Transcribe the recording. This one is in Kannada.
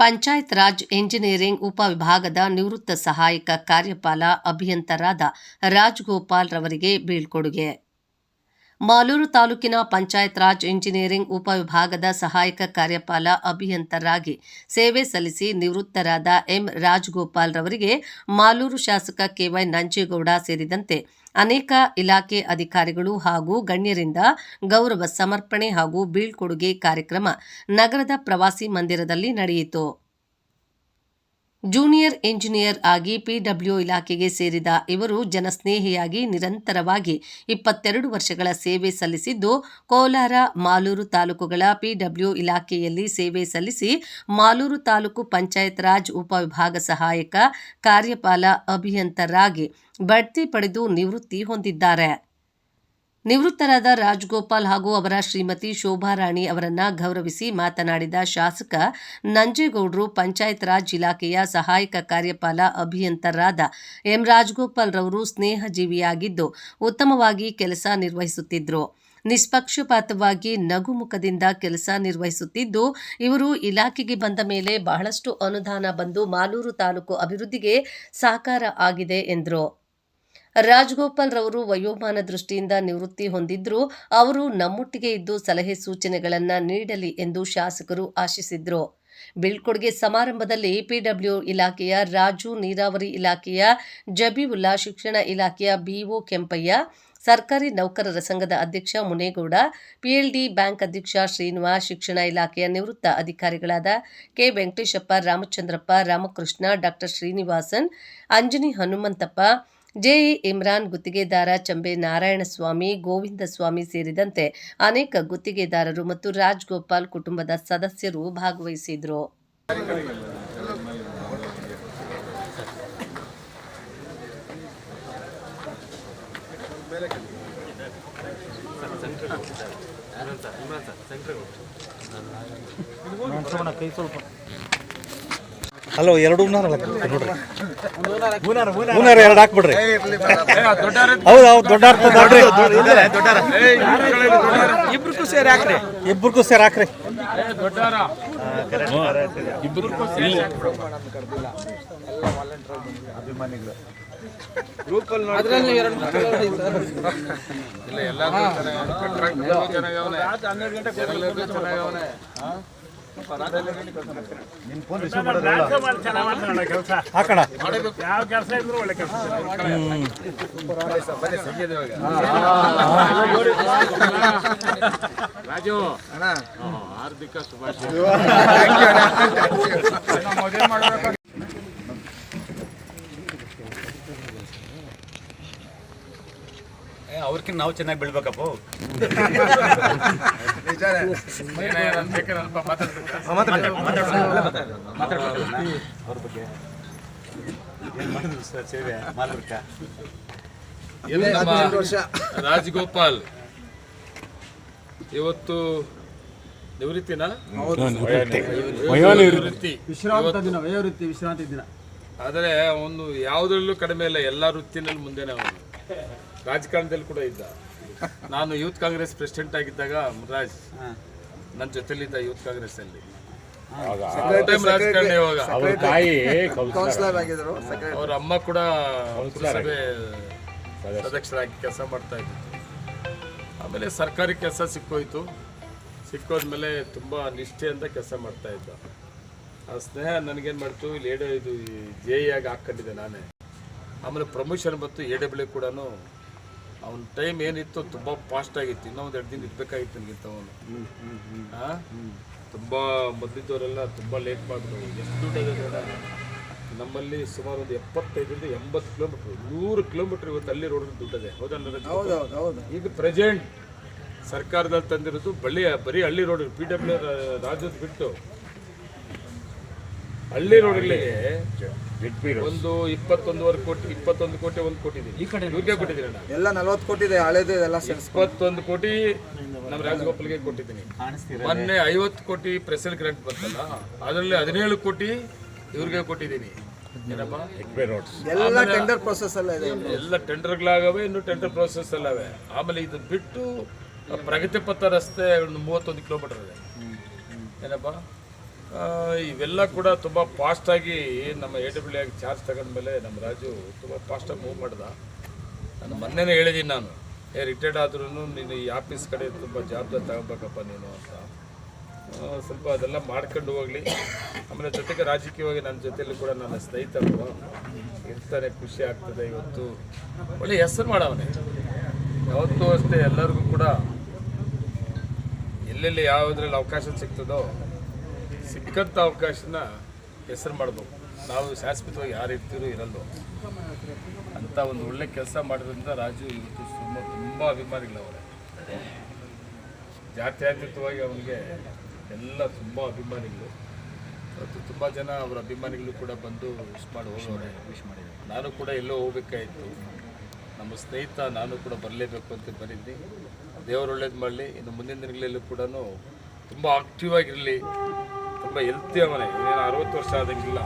ಪಂಚಾಯತ್ ರಾಜ್ ಎಂಜಿನಿಯರಿಂಗ್ ಉಪವಿಭಾಗದ ನಿವೃತ್ತ ಸಹಾಯಕ ಕಾರ್ಯಪಾಲ ಅಭಿಯಂತರಾದ ರಾಜ್ಗೋಪಾಲ್ ರವರಿಗೆ ಬೀಳ್ಕೊಡುಗೆ. ಮಾಲೂರು ತಾಲೂಕಿನ ಪಂಚಾಯತ್ ರಾಜ್ ಎಂಜಿನಿಯರಿಂಗ್ ಉಪವಿಭಾಗದ ಸಹಾಯಕ ಕಾರ್ಯಪಾಲ ಅಭಿಯಂತರಾಗಿ ಸೇವೆ ಸಲ್ಲಿಸಿ ನಿವೃತ್ತರಾದ ಎಂ ರಾಜ್ಗೋಪಾಲ್ ರವರಿಗೆ ಮಾಲೂರು ಶಾಸಕ ಕೆವೈ ನಂಜೇಗೌಡ ಸೇರಿದಂತೆ ಅನೇಕ ಇಲಾಖೆ ಅಧಿಕಾರಿಗಳು ಹಾಗೂ ಗಣ್ಯರಿಂದ ಗೌರವ ಸಮರ್ಪಣೆ ಹಾಗೂ ಬೀಳ್ಕೊಡುಗೆ ಕಾರ್ಯಕ್ರಮ ನಗರದ ಪ್ರವಾಸಿ ಮಂದಿರದಲ್ಲಿ ನಡೆಯಿತು. ಜೂನಿಯರ್ ಇಂಜಿನಿಯರ್ ಆಗಿ ಪಿಡಬ್ಲ್ಯೂ ಇಲಾಖೆಗೆ ಸೇರಿದ ಇವರು ಜನಸ್ನೇಹಿಯಾಗಿ ನಿರಂತರವಾಗಿ 22 ವರ್ಷಗಳ ಸೇವೆ ಸಲ್ಲಿಸಿದ್ದು, ಕೋಲಾರ, ಮಾಲೂರು ತಾಲೂಕುಗಳ ಪಿಡಬ್ಲ್ಯೂ ಇಲಾಖೆಯಲ್ಲಿ ಸೇವೆ ಸಲ್ಲಿಸಿ ಮಾಲೂರು ತಾಲೂಕು ಪಂಚಾಯತ್ ರಾಜ್ ಉಪವಿಭಾಗ ಸಹಾಯಕ ಕಾರ್ಯಪಾಲ ಅಭಿಯಂತರಾಗಿ ಬಡ್ತಿ ಪಡೆದು ನಿವೃತ್ತಿ ಹೊಂದಿದ್ದಾರೆ. ನಿವೃತ್ತರಾದ ರಾಜ್ಗೋಪಾಲ್ ಹಾಗೂ ಅವರ ಶ್ರೀಮತಿ ಶೋಭಾರಾಣಿ ಅವರನ್ನ ಗೌರವಿಸಿ ಮಾತನಾಡಿದ ಶಾಸಕ ನಂಜೇಗೌಡರು, ಪಂಚಾಯತ್ ರಾಜ್ ಇಲಾಖೆಯ ಸಹಾಯಕ ಕಾರ್ಯಪಾಲ ಅಭಿಯಂತರಾದ ಎಂ ರಾಜ್ಗೋಪಾಲ್ ರವರು ಸ್ನೇಹಜೀವಿಯಾಗಿದ್ದು ಉತ್ತಮವಾಗಿ ಕೆಲಸ ನಿರ್ವಹಿಸುತ್ತಿದ್ದರು. ನಿಷ್ಪಕ್ಷಪಾತವಾಗಿ ನಗುಮುಖದಿಂದ ಕೆಲಸ ನಿರ್ವಹಿಸುತ್ತಿದ್ದು, ಇವರು ಇಲಾಖೆಗೆ ಬಂದ ಮೇಲೆ ಬಹಳಷ್ಟು ಅನುದಾನ ಬಂದು ಮಾಲೂರು ತಾಲೂಕು ಅಭಿವೃದ್ಧಿಗೆ ಸಹಕಾರ ಆಗಿದೆ ಎಂದರು. ರಾಜ್ಗೋಪಾಲ್ ರವರು ವಯೋಮಾನ ದೃಷ್ಟಿಯಿಂದ ನಿವೃತ್ತಿ ಹೊಂದಿದ್ರು. ಅವರು ನಮ್ಮೊಟ್ಟಿಗೆ ಇದ್ದು ಸಲಹೆ ಸೂಚನೆಗಳನ್ನು ನೀಡಲಿ ಎಂದು ಶಾಸಕರು ಆಶಿಸಿದ್ರು. ಬೀಳ್ಕೊಡುಗೆ ಸಮಾರಂಭದಲ್ಲಿ ಪಿಡಬ್ಲ್ಯೂ ಇಲಾಖೆಯ ರಾಜು, ನೀರಾವರಿ ಇಲಾಖೆಯ ಜಬೀವುಲ್ಲಾ, ಶಿಕ್ಷಣ ಇಲಾಖೆಯ ಬಿಒ ಕೆಂಪಯ್ಯ, ಸರ್ಕಾರಿ ನೌಕರರ ಸಂಘದ ಅಧ್ಯಕ್ಷ ಮುನೇಗೌಡ, ಪಿಎಲ್ಡಿ ಬ್ಯಾಂಕ್ ಅಧ್ಯಕ್ಷ ಶ್ರೀನಿವಾಸ್, ಶಿಕ್ಷಣ ಇಲಾಖೆಯ ನಿವೃತ್ತ ಅಧಿಕಾರಿಗಳಾದ ಕೆ ವೆಂಕಟೇಶಪ್ಪ, ರಾಮಚಂದ್ರಪ್ಪ, ರಾಮಕೃಷ್ಣ, ಡಾ ಶ್ರೀನಿವಾಸನ್, ಅಂಜನಿ ಹನುಮಂತಪ್ಪ, ಜೆಇ ಇಮ್ರಾನ್, ಗುತ್ತಿಗೆದಾರ ಚಂಬೆ ನಾರಾಯಣಸ್ವಾಮಿ, ಗೋವಿಂದಸ್ವಾಮಿ ಸೇರಿದಂತೆ ಅನೇಕ ಗುತ್ತಿಗೆದಾರರು ಮತ್ತು ರಾಜ್ಗೋಪಾಲ್ ಕುಟುಂಬದ ಸದಸ್ಯರು ಭಾಗವಹಿಸಿದರು. ಹಲೋ, ಎರಡು ನೋಡ್ರಿ, ಎರಡು ಹಾಕ್ಬಿಡ್ರಿ. ಹೌದು, ದೊಡ್ಡ ಇಬ್ರಿಗೂ ಸೇರಿ ಹಾಕ್ರಿ. ಅಭಿಮಾನಿಗಳು ಹಾಕೋಣ. ಯಾವ ಕೆಲಸ ಇದ್ರು ಒಳ್ಳೆ ಕೆಲಸ. ರಾಜು ಹಾರ್ದಿಕ ಶುಭಾಶಯ. ಅವ್ರಕ್ಕಿಂತ ನಾವು ಚೆನ್ನಾಗಿ ಬೆಳ್ಬೇಕಪ್ಪ. ರಾಜ್ಗೋಪಾಲ್ ಇವತ್ತು ನಿವೃತ್ತಿನ ವಿಶ್ರಾಂತಿ ದಿನ. ಆದರೆ ಅವನು ಯಾವುದರಲ್ಲೂ ಕಡಿಮೆ ಇಲ್ಲ, ಎಲ್ಲ ವೃತ್ತಿನಲ್ಲಿ ಮುಂದೆನೇ ಅವನು. ರಾಜಕಾರಣದಲ್ಲಿ ಕೂಡ ಇದ್ದ. ನಾನು ಯೂತ್ ಕಾಂಗ್ರೆಸ್ ಪ್ರೆಸಿಡೆಂಟ್ ಆಗಿದ್ದಾಗ ಮುರಾಜ್ ನನ್ನ ಜೊತೆಲಿದ್ದ ಯೂತ್ ಕಾಂಗ್ರೆಸ್ ಅಲ್ಲಿ. ರಾಜಕಾರಣಿ ಇವಾಗ. ಅವ್ರ ಅಮ್ಮ ಕೂಡ ಪುರಸಭೆ ಸದಸ್ಯರಾಗಿ ಕೆಲಸ ಮಾಡ್ತಾ ಇದ್ರು. ಆಮೇಲೆ ಸರ್ಕಾರಿ ಕೆಲಸ ಸಿಕ್ಕೋದ್ಮೇಲೆ ತುಂಬಾ ನಿಷ್ಠೆಯಿಂದ ಕೆಲಸ ಮಾಡ್ತಾ ಇದ್ದ. ಆ ಸ್ನೇಹ ನನಗೇನು ಮಾಡ್ತು, ಇಲ್ಲಿ ಇದು ಜೆ ಆಗಿ ಹಾಕೊಂಡಿದ್ದೆ ನಾನೇ. ಆಮೇಲೆ ಪ್ರಮೋಷನ್ ಬಂತು, AW ಕೂಡ ಅವನ ಟೈಮ್ ಏನಿತ್ತು ತುಂಬ ಫಾಸ್ಟ್ ಆಗಿತ್ತು. ಇನ್ನೊಂದು 2 ದಿನ ಇರಬೇಕಾಗಿತ್ತು ನನಗಿಂತ ಅವನು. ತುಂಬ ಮೊದಲಿದ್ದವರೆಲ್ಲ ತುಂಬ ಲೇಟ್ ಮಾಡಿದ್ರು. ಎಷ್ಟು ದುಡ್ಡು ಇದೆ ನಮ್ಮಲ್ಲಿ, ಸುಮಾರು ಒಂದು 75 ರಿಂದ 80 ಕಿಲೋಮೀಟ್ರ್, 100 ಕಿಲೋಮೀಟ್ರ್ ಇವತ್ತು ಹಳ್ಳಿ ರೋಡ್ ದುಡ್ಡದೆ. ಹೌದಲ್ಲ? ಈಗ ಪ್ರೆಸೆಂಟ್ ಸರ್ಕಾರದಲ್ಲಿ ತಂದಿರೋದು ಬರೀ ಹಳ್ಳಿ ರೋಡ್. PW ರಾಜ್ಯದ ಬಿಟ್ಟು ಹಳ್ಳಿ ರೋಡ್ಗಳಿಗೆ ಒಂದು 21 ಕೋಟಿ ಒಂದು ಕೊಟ್ಟಿದ್ದೀನಿ. ಇವ್ರಿಗೆ ಕೊಟ್ಟಿದ್ದೀನಿ. ಎಲ್ಲ 40 ಕೋಟಿ ಇದೆ, ಹಳೇದು ಎಲ್ಲ 21 ಕೋಟಿ ನಮ್ಮ ರಾಜಗೋಪಾಲ್ಗೆ ಕೊಟ್ಟಿದ್ದೀನಿ. ಮೊನ್ನೆ 50 ಕೋಟಿ ಪ್ರೆಸಲ್ ಗ್ರಾಂಟ್ ಬಂತಲ್ಲ, ಅದರಲ್ಲಿ 17 ಕೋಟಿ ಇವ್ರಿಗೆ ಕೊಟ್ಟಿದ್ದೀನಿ. ಏನಪ್ಪ, ಎಲ್ಲ ಟೆಂಡರ್ ಪ್ರೊಸೆಸ್ ಅಲ್ಲ ಇದೆ. ಎಲ್ಲ ಟೆಂಡರ್ಗಳಾಗವೆ, ಇನ್ನು ಟೆಂಡರ್ ಪ್ರೊಸೆಸ್ ಅಲ್ಲವೆ. ಆಮೇಲೆ ಇದು ಬಿಟ್ಟು ಪ್ರಗತಿ ಪಥ ರಸ್ತೆ 31 ಕಿಲೋಮೀಟರ್ ಇದೆ. ಏನಪ್ಪ, ಇವೆಲ್ಲ ಕೂಡ ತುಂಬ ಫಾಸ್ಟಾಗಿ ನಮ್ಮ AWL ಆಗಿ ಚಾರ್ಜ್ ತಗೊಂಡ್ಮೇಲೆ ನಮ್ಮ ರಾಜು ತುಂಬ ಫಾಸ್ಟಾಗಿ ಮೂವ್ ಮಾಡ್ದ. ನಾನು ಮೊನ್ನೆನೇ ಹೇಳಿದ್ದೀನಿ, ನಾನು ರಿಟೈರ್ಡ್ ಆದ್ರೂ ನೀನು ಈ ಆಫೀಸ್ ಕಡೆ ತುಂಬ ಜವಾಬ್ದಾರಿ ತಗೋಬೇಕಪ್ಪ ನೀನು ಅಂತ. ಸ್ವಲ್ಪ ಅದೆಲ್ಲ ಮಾಡ್ಕೊಂಡು ಹೋಗಲಿ. ಆಮೇಲೆ ಜೊತೆಗೆ ರಾಜಕೀಯವಾಗಿ ನನ್ನ ಜೊತೆಯಲ್ಲಿ ಕೂಡ ನನ್ನ ಸ್ನೇಹಿತರು ಇರ್ತಾರೆ, ಖುಷಿ ಆಗ್ತದೆ. ಇವತ್ತು ಒಳ್ಳೆ ಹೆಸರು ಮಾಡವನೇ. ಯಾವತ್ತೂ ಅಷ್ಟೇ ಎಲ್ಲರಿಗೂ ಕೂಡ ಎಲ್ಲೆಲ್ಲಿ ಯಾವುದ್ರಲ್ಲಿ ಅವಕಾಶ ಸಿಗ್ತದೋ ಸಿಕ್ಕಂಥ ಅವಕಾಶನ ಹೆಸರು ಮಾಡ್ಬೇಕು. ನಾವು ಶಾಶ್ವತವಾಗಿ ಯಾರು ಇರ್ತೀರೋ ಇರಲ್ಲೋ ಅಂತ ಒಂದು ಒಳ್ಳೆ ಕೆಲಸ ಮಾಡೋದ್ರಿಂದ ರಾಜು ಇವತ್ತು ತುಂಬ ಅಭಿಮಾನಿಗಳವರೇ. ಜಾತ್ಯತೀತವಾಗಿ ಅವನಿಗೆ ಎಲ್ಲ ತುಂಬ ಅಭಿಮಾನಿಗಳು. ಇವತ್ತು ತುಂಬ ಜನ ಅವರ ಅಭಿಮಾನಿಗಳು ಕೂಡ ಬಂದು ವಿಶ್ ಮಾಡಿ ಹೋಗೋರೆ. ನಾನು ಕೂಡ ಎಲ್ಲೋ ಹೋಗ್ಬೇಕಾಯಿತು, ನಮ್ಮ ಸ್ನೇಹಿತ ನಾನು ಕೂಡ ಬರಲೇಬೇಕು ಅಂತ ಬಂದಿದ್ದೆ. ದೇವರು ಒಳ್ಳೇದು ಮಾಡಲಿ. ಇನ್ನು ಮುಂದಿನ ದಿನಗಳಲ್ಲೂ ಕೂಡ ತುಂಬ ಆಕ್ಟಿವ್ ಆಗಿರಲಿ, ತುಂಬ ಹೆಲ್ತಿ ಅವನೇ. 60 ವರ್ಷ ಆದಂಗಿಲ್ಲ.